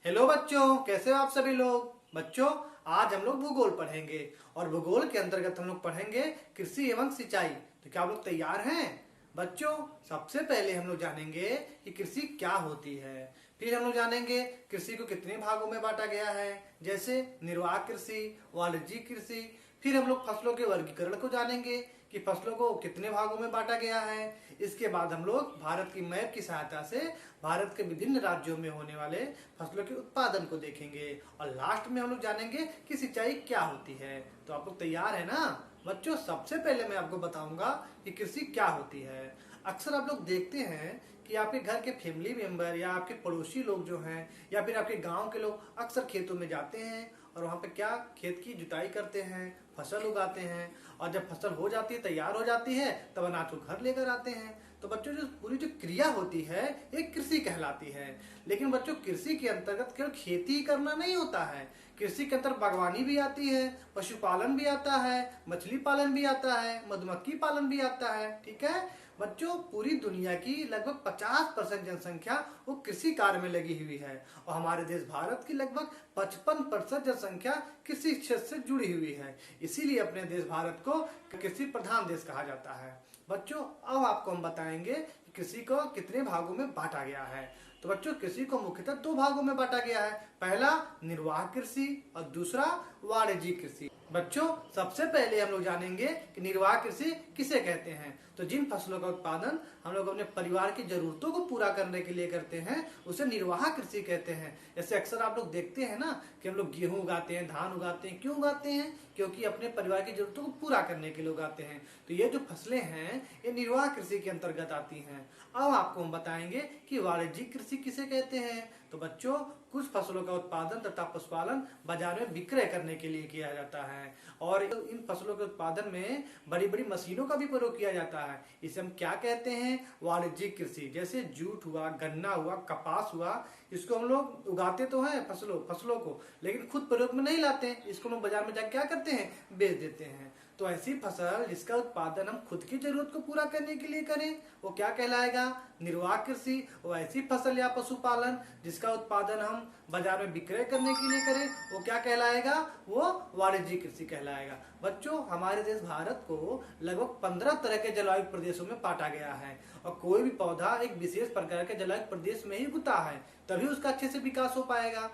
Hello बच्चों, कैसे हो आप सभी लोग। बच्चों, आज हम लोग भूगोल पढ़ेंगे और भूगोल के अंतर्गत हम लोग पढ़ेंगे कृषि एवं सिंचाई। तो क्या आप लोग तैयार हैं। बच्चों, सबसे पहले हम लोग जानेंगे कि कृषि क्या होती है। फिर हम लोग जानेंगे कृषि को कितने भागों में बांटा गया है, जैसे निर्वाह कृषि, वाणिज्यिक कृषि। फिर हम लोग फसलों के वर्गीकरण को जानेंगे कि फसलों को कितने भागों में बांटा गया है। इसके बाद हम लोग भारत की मैप की सहायता से भारत के विभिन्न राज्यों में होने वाले फसलों के उत्पादन को देखेंगे और लास्ट में हम लोग जानेंगे कि सिंचाई क्या होती है। तो आप लोग तैयार है ना। बच्चों, सबसे पहले मैं आपको बताऊंगा कि कृषि क्या होती है। अक्सर आप लोग देखते हैं कि आपके घर के फैमिली मेंबर या आपके पड़ोसी लोग जो हैं या फिर आपके गांव के लोग अक्सर खेतों में जाते हैं और वहां पे क्या खेत की जुताई करते हैं, फसल उगाते हैं और जब फसल हो जाती है, तैयार हो जाती है, तब अनाज को घर लेकर आते हैं। तो बच्चों, जो पूरी जो क्रिया होती है एक कृषि कहलाती है। लेकिन बच्चों, कृषि के अंतर्गत केवल खेती करना नहीं होता है। कृषि के अंतर्गत बागवानी भी आती है, पशुपालन भी आता है, मछली पालन भी आता है, मधुमक्खी पालन भी आता है। ठीक है बच्चों, पूरी दुनिया की लगभग 50% जनसंख्या वो कृषि कार्य में लगी हुई है और हमारे देश भारत की लगभग 55% जनसंख्या कृषि क्षेत्र से जुड़ी हुई है। इसीलिए अपने देश भारत को कृषि प्रधान देश कहा जाता है। बच्चों, अब आपको हम बताएंगे कि कृषि को कितने भागों में बांटा गया है। तो बच्चों, कृषि को मुख्यतः दो भागों में बांटा गया है। पहला निर्वाह कृषि और दूसरा वाणिज्यिक कृषि। बच्चों, सबसे पहले हम लोग जानेंगे कि निर्वाह कृषि किसे कहते हैं। तो जिन फसलों का उत्पादन हम लोग अपने परिवार की जरूरतों को पूरा करने के लिए करते हैं उसे निर्वाह कृषि कहते हैं। जैसे अक्सर आप लोग देखते हैं ना कि हम लोग गेहूं उगाते हैं, धान उगाते हैं। क्यों उगाते हैं? क्योंकि अपने परिवार की जरूरतों को पूरा करने के लिए उगाते हैं। तो ये जो फसलें हैं ये निर्वाह कृषि के अंतर्गत आती हैं। अब आपको हम बताएंगे कि वाणिज्यिक कृषि किसे कहते हैं। तो बच्चों, कुछ फसलों का उत्पादन तथा पशुपालन बाजार में विक्रय करने के लिए किया जाता है और इन फसलों के उत्पादन में बड़ी बड़ी मशीनों का भी प्रयोग किया जाता है। इसे हम क्या कहते हैं? वाणिज्यिक कृषि। जैसे जूट हुआ, गन्ना हुआ, कपास हुआ, इसको हम लोग उगाते तो हैं फसलों को, लेकिन खुद प्रयोग में नहीं लाते हैं। इसको हम बाजार में जाकर क्या करते हैं? बेच देते हैं। तो ऐसी फसल जिसका उत्पादन हम खुद की जरूरत को पूरा करने के लिए करें वो क्या कहलाएगा? निर्वाह कृषि। और ऐसी फसल या पशुपालन जिसका उत्पादन हम बाजार में विक्रय करने के लिए करें वो क्या कहलाएगा? वो वाणिज्यिक कृषि कहलाएगा। बच्चों, हमारे देश भारत को लगभग 15 तरह के जलवायु प्रदेशों में बांटा गया है और कोई भी पौधा एक विशेष प्रकार के जलवायु प्रदेश में ही उगता है, तभी उसका अच्छे से विकास हो पाएगा।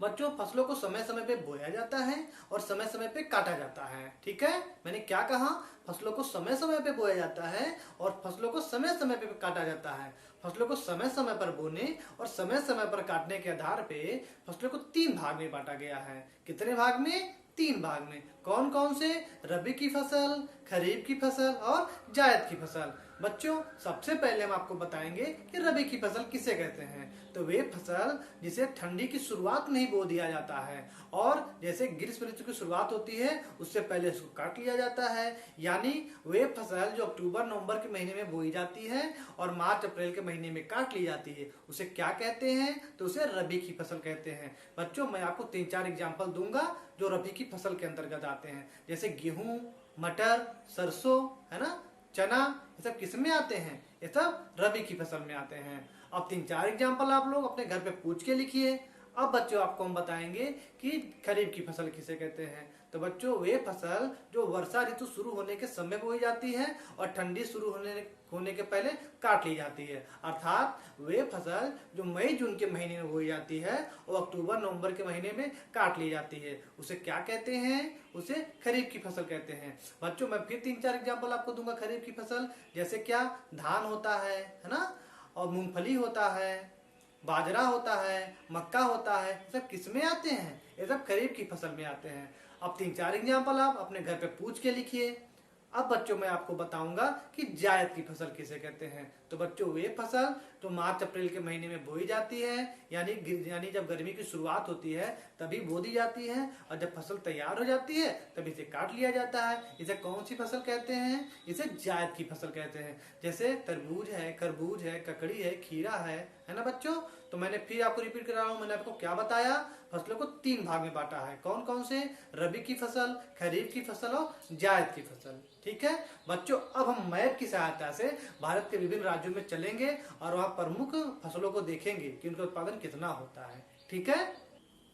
बच्चों, फसलों को समय समय पे बोया जाता है और समय समय पे काटा जाता है। ठीक है, मैंने क्या कहा? फसलों को समय समय पे बोया जाता है और फसलों को समय समय पे काटा जाता है। फसलों को समय समय पर बोने और समय समय पर काटने के आधार पे फसलों को 3 भाग में बांटा गया है। कितने भाग में? 3 भाग में। कौन कौन से? रबी की फसल, खरीफ की फसल और जायद की फसल। बच्चों, सबसे पहले हम आपको बताएंगे कि रबी की फसल किसे कहते हैं। तो वे फसल जिसे ठंडी की शुरुआत में ही बो दिया जाता है और जैसे ग्रीष्म ऋतु की शुरुआत होती है उससे पहले इसको काट लिया जाता है। यानी वे फसल जो अक्टूबर नवंबर के महीने में बोई जाती है और मार्च अप्रैल के महीने में काट ली जाती है, उसे क्या कहते हैं? तो उसे रबी की फसल कहते हैं। बच्चों, मैं आपको 3-4 एग्जाम्पल दूंगा जो रबी की फसल के अंतर्गत आते हैं। जैसे गेहूं, मटर, सरसों, है ना, चना, ये सब किस में आते हैं? ये सब रबी की फसल में आते हैं। अब 3-4 एग्जाम्पल आप लोग अपने घर पे पूछ के लिखिए। अब बच्चों, आपको हम बताएंगे कि खरीफ की फसल किसे कहते हैं। तो बच्चों, वे फसल जो वर्षा ऋतु शुरू होने के समय बोई जाती है और ठंडी शुरू होने के पहले काट ली जाती है। अर्थात वे फसल जो मई जून के महीने में बोई जाती है और अक्टूबर नवंबर के महीने में काट ली जाती है, उसे क्या कहते हैं? उसे खरीफ की फसल कहते हैं। बच्चों, मैं फिर 3-4 एग्जाम्पल आपको दूंगा खरीफ की फसल। जैसे क्या? धान होता है ना, और मूंगफली होता है, बाजरा होता है, मक्का होता है। ये सब किस में आते हैं? ये सब खरीफ की फसल में आते हैं। अब 3-4 एग्जाम्पल आप अपने घर पे पूछ के लिखिए। अब बच्चों, मैं आपको बताऊंगा कि जायद की फसल किसे कहते हैं। तो बच्चों, वे फसल जो मार्च अप्रैल के महीने में बोई जाती है, यानी जब गर्मी की शुरुआत होती है तभी बो दी जाती है और जब फसल तैयार हो जाती है तब इसे काट लिया जाता है। इसे कौन सी फसल कहते हैं? इसे जायद की फसल कहते हैं। जैसे तरबूज है, खरबूज है, ककड़ी है, खीरा है ना बच्चों। तो मैंने फिर आपको रिपीट कर रहा हूँ, मैंने आपको क्या बताया? फसलों को 3 भाग में बांटा है। कौन कौन से? रबी की फसल, खरीफ की फसल और जायद की फसल। ठीक है बच्चों, अब हम मैप की सहायता से भारत के विभिन्न राज्यों राज्यों में चलेंगे और वहाँ प्रमुख फसलों को देखेंगे कि उनका उत्पादन कितना होता है। ठीक है,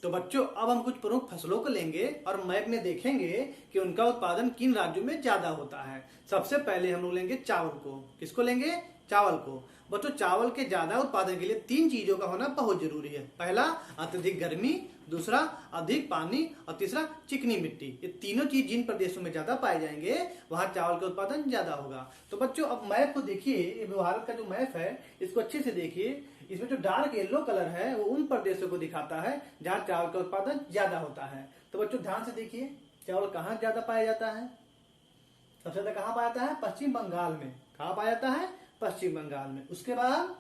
तो बच्चों अब हम कुछ प्रमुख फसलों को लेंगे और मैप में देखेंगे कि उनका उत्पादन किन राज्यों में ज्यादा होता है। सबसे पहले हम लोग लेंगे चावल को। किसको लेंगे? चावल को। बच्चों चावल के ज्यादा उत्पादन के लिए 3 चीजों का होना बहुत जरूरी है। पहला, अत्यधिक गर्मी, दूसरा अधिक पानी और तीसरा चिकनी मिट्टी। ये तीनों चीज जिन प्रदेशों में ज्यादा पाए जाएंगे वहां चावल का उत्पादन ज्यादा होगा। तो बच्चों अब मैप को देखिए, ये भारत का जो मैप है इसको अच्छे से देखिए। इसमें जो डार्क येलो कलर है वो उन प्रदेशों को दिखाता है जहाँ चावल का उत्पादन ज्यादा होता है। तो बच्चों ध्यान से देखिए, चावल कहाँ ज्यादा पाया जाता है? सबसे ज्यादा कहाँ पाया जाता है? पश्चिम बंगाल में। कहाँ पाया जाता है? पश्चिम बंगाल में। उसके बाद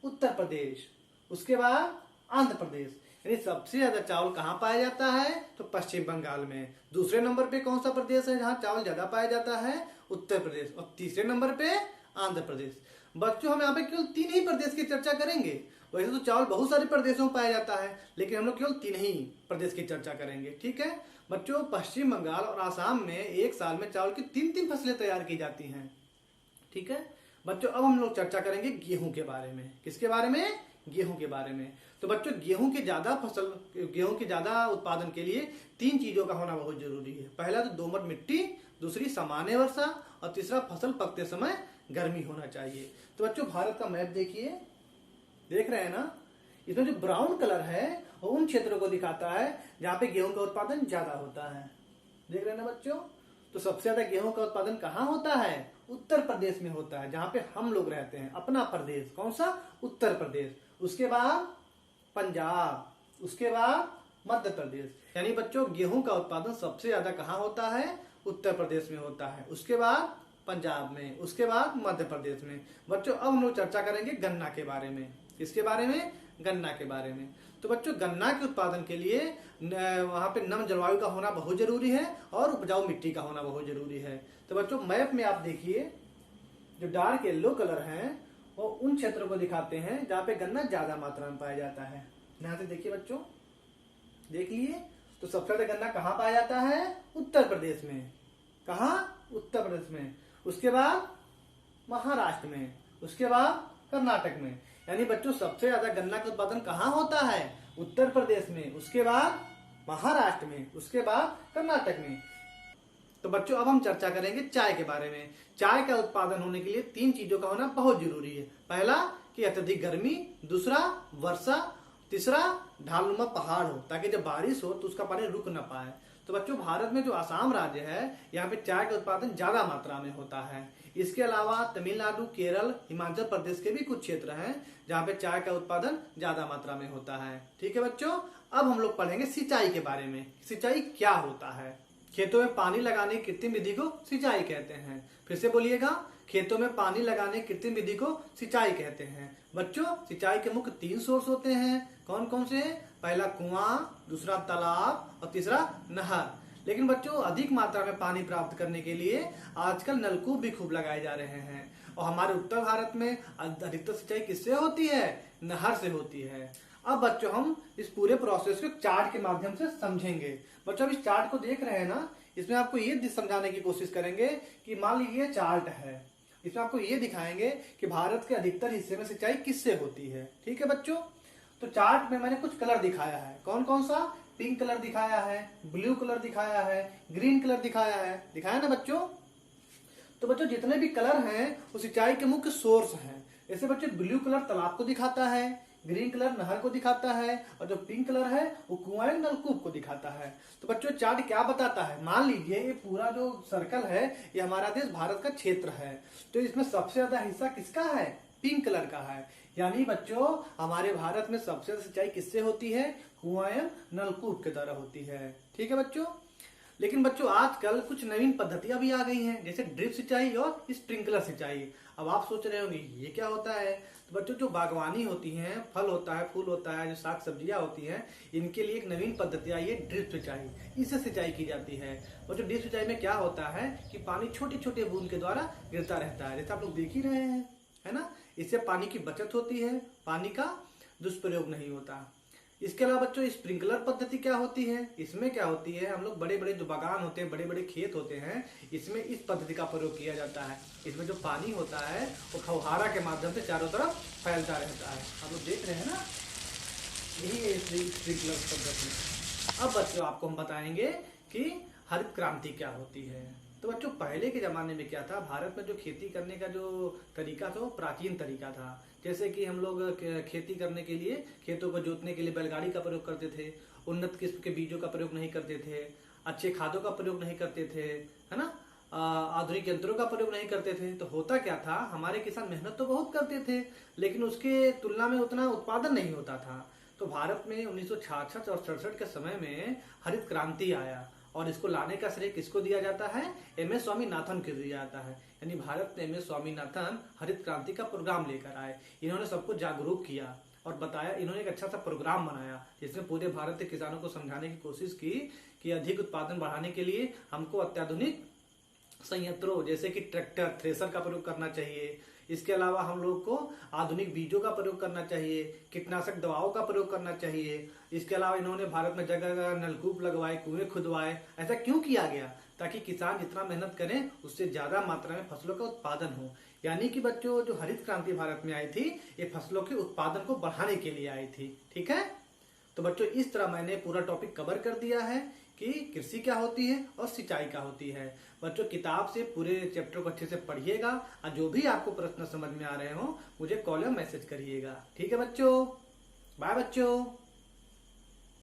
उत्तर प्रदेश, उसके बाद आंध्र प्रदेश। यानी सबसे ज्यादा चावल कहाँ पाया जाता है? तो पश्चिम बंगाल में। दूसरे नंबर पे कौन सा प्रदेश है जहाँ चावल ज्यादा पाया जाता है? उत्तर प्रदेश। और तीसरे नंबर पे आंध्र प्रदेश। बच्चों हम यहाँ पे केवल 3 ही प्रदेश की चर्चा करेंगे। वैसे तो चावल बहुत सारे प्रदेशों में पाया जाता है, लेकिन हम लोग केवल 3 ही प्रदेश की चर्चा करेंगे। ठीक है बच्चों, पश्चिम बंगाल और आसाम में एक साल में चावल की 3-3 फसलें तैयार की जाती हैं। ठीक है बच्चों, अब हम लोग चर्चा करेंगे गेहूं के बारे में। किसके बारे में? गेहूं के बारे में। तो बच्चों गेहूं के ज्यादा उत्पादन के लिए 3 चीजों का होना बहुत जरूरी है। पहला तो दोमट मिट्टी, दूसरी सामान्य वर्षा और तीसरा फसल पकते समय गर्मी होना चाहिए। तो बच्चों भारत का मैप देखिए, देख रहे हैं ना? इसमें जो ब्राउन कलर है वो उन क्षेत्रों को दिखाता है जहाँ पे गेहूं का उत्पादन ज्यादा होता है। देख रहे हैं ना बच्चों? तो सबसे ज्यादा गेहूं का उत्पादन कहाँ होता है? उत्तर प्रदेश में होता है, जहाँ पे हम लोग रहते हैं, अपना प्रदेश। कौन सा? उत्तर प्रदेश। उसके बाद पंजाब, उसके बाद मध्य प्रदेश। यानी बच्चों गेहूं का उत्पादन सबसे ज्यादा कहाँ होता है? उत्तर प्रदेश में होता है। उसके बाद पंजाब में, उसके बाद मध्य प्रदेश में। बच्चों अब हम लोग चर्चा करेंगे गन्ना के बारे में। किसके बारे में? गन्ना के बारे में। तो बच्चों गन्ना के उत्पादन के लिए वहां पे नम जलवायु का होना बहुत जरूरी है और उपजाऊ मिट्टी का होना बहुत जरूरी है। तो बच्चों मैप में आप देखिए, जो डार्क येलो कलर है वो उन क्षेत्रों को दिखाते हैं जहाँ पे गन्ना ज्यादा मात्रा में पाया जाता है। यहाँ से देखिए बच्चों, देख लिए। तो सबसे ज्यादा गन्ना कहाँ पाया जाता है? उत्तर प्रदेश में। कहाँ? उत्तर प्रदेश में। उसके बाद महाराष्ट्र में, उसके बाद कर्नाटक में। यानी बच्चों सबसे ज्यादा गन्ना का उत्पादन कहाँ होता है? उत्तर प्रदेश में, उसके बाद महाराष्ट्र में, उसके बाद कर्नाटक में। तो बच्चों अब हम चर्चा करेंगे चाय के बारे में। चाय का उत्पादन होने के लिए 3 चीजों का होना बहुत जरूरी है। पहला कि अत्यधिक गर्मी, दूसरा वर्षा, तीसरा ढालनुमा पहाड़ हो ताकि जब बारिश हो तो उसका पानी रुक न पाए। तो बच्चों भारत में जो आसाम राज्य है यहाँ पे चाय का उत्पादन ज्यादा मात्रा में होता है। इसके अलावा तमिलनाडु, केरल, हिमाचल प्रदेश के भी कुछ क्षेत्र हैं जहाँ पे चाय का उत्पादन ज्यादा मात्रा में होता है। ठीक है बच्चों, अब हम लोग पढ़ेंगे सिंचाई के बारे में। सिंचाई क्या होता है? खेतों में पानी लगाने की कृत्रिम विधि को सिंचाई कहते हैं। फिर से बोलिएगा, खेतों में पानी लगाने की कृत्रिम विधि को सिंचाई कहते हैं। बच्चों सिंचाई के मुख्य 3 सोर्स होते हैं। कौन कौन से? पहला कुआं, दूसरा तालाब और तीसरा नहर। लेकिन बच्चों अधिक मात्रा में पानी प्राप्त करने के लिए आजकल नलकूप भी खूब लगाए जा रहे हैं। और हमारे उत्तर भारत में अधिकतर सिंचाई किससे होती है? नहर से होती है। अब बच्चों हम इस पूरे प्रोसेस को चार्ट के माध्यम से समझेंगे। बच्चों अब इस चार्ट को देख रहे हैं ना, इसमें आपको ये समझाने की कोशिश करेंगे कि मान लीजिए चार्ट है, इसमें आपको ये दिखाएंगे कि भारत के अधिकतर हिस्से में सिंचाई किससे होती है। ठीक है बच्चों, तो चार्ट में मैंने कुछ कलर दिखाया है। कौन कौन सा? पिंक कलर दिखाया है, ब्लू कलर दिखाया है, ग्रीन कलर दिखाया है। दिखाया ना बच्चों? तो बच्चों जितने भी कलर हैं वो सिंचाई के मुख्य सोर्स हैं। जैसे बच्चों ब्लू कलर तालाब को दिखाता है, ग्रीन कलर नहर को दिखाता है और जो पिंक कलर है वो कुआं नलकूप को दिखाता है। तो बच्चों चार्ट क्या बताता है? मान लीजिए ये पूरा जो सर्कल है ये हमारा देश भारत का क्षेत्र है, तो इसमें सबसे ज्यादा हिस्सा किसका है? पिंक कलर का है। यानी बच्चों हमारे भारत में सबसे ज्यादा सिंचाई किससे होती है? कुआं नलकूप के द्वारा होती है। ठीक है बच्चों, लेकिन बच्चों आजकल कुछ नवीन पद्धतियां भी आ गई हैं, जैसे ड्रिप सिंचाई और स्प्रिंकलर सिंचाई। अब आप सोच रहे होंगे ये क्या होता है? तो बच्चों जो बागवानी होती है, फल होता है, फूल होता है, जो साग सब्जियां होती हैं, इनके लिए एक नवीन पद्धति आई है ड्रिप सिंचाई। इससे सिंचाई की जाती है। और जो ड्रिप सिंचाई में क्या होता है कि पानी छोटे छोटे बूंद के द्वारा गिरता रहता है, जैसे आप लोग देख ही रहे हैं, है ना? इससे पानी की बचत होती है, पानी का दुष्प्रयोग नहीं होता। इसके अलावा बच्चों स्प्रिंकलर पद्धति क्या होती है? इसमें क्या होती है, हम लोग बड़े बड़े जो बागान होते हैं, बड़े बड़े खेत होते हैं, इसमें इस पद्धति का प्रयोग किया जाता है। इसमें जो पानी होता है वो फव्वारा के माध्यम से चारों तरफ फैलता रहता है। आप लोग देख रहे हैं ना, यही है स्प्रिंकलर पद्धति। अब बच्चों आपको हम बताएंगे कि हरित क्रांति क्या होती है। तो बच्चों पहले के जमाने में क्या था, भारत में जो खेती करने का जो तरीका था वो प्राचीन तरीका था। जैसे कि हम लोग खेती करने के लिए, खेतों को जोतने के लिए बैलगाड़ी का प्रयोग करते थे, उन्नत किस्म के बीजों का प्रयोग नहीं करते थे, अच्छे खादों का प्रयोग नहीं करते थे, है ना, आधुनिक यंत्रों का प्रयोग नहीं करते थे। तो होता क्या था, हमारे किसान मेहनत तो बहुत करते थे लेकिन उसके तुलना में उतना उत्पादन नहीं होता था। तो भारत में 1966 और 67 के समय में हरित क्रांति आया और इसको लाने का श्रेय किसको दिया जाता है? एम.एस. स्वामीनाथन को दिया जाता है। यानी भारत में एम.एस. स्वामीनाथन हरित क्रांति का प्रोग्राम लेकर आए। इन्होंने सबको जागरूक किया और बताया, इन्होंने एक अच्छा सा प्रोग्राम बनाया जिसमें पूरे भारत के किसानों को समझाने की कोशिश की कि अधिक उत्पादन बढ़ाने के लिए हमको अत्याधुनिक संयंत्रों जैसे कि ट्रैक्टर, थ्रेसर का प्रयोग करना चाहिए। इसके अलावा हम लोग को आधुनिक बीजों का प्रयोग करना चाहिए, कीटनाशक दवाओं का प्रयोग करना चाहिए। इसके अलावा इन्होंने भारत में जगह जगह नलकूप लगवाए, कुएं खुदवाए। ऐसा क्यों किया गया? ताकि किसान जितना मेहनत करें उससे ज्यादा मात्रा में फसलों का उत्पादन हो। यानी कि बच्चों जो हरित क्रांति भारत में आई थी, ये फसलों के उत्पादन को बढ़ाने के लिए आई थी। ठीक है, तो बच्चों इस तरह मैंने पूरा टॉपिक कवर कर दिया है कि कृषि क्या होती है और सिंचाई क्या होती है। बच्चों किताब से पूरे चैप्टर को अच्छे से पढ़िएगा और जो भी आपको प्रश्न समझ में आ रहे हो मुझे कॉल या मैसेज करिएगा। ठीक है बच्चों, बाय बच्चों।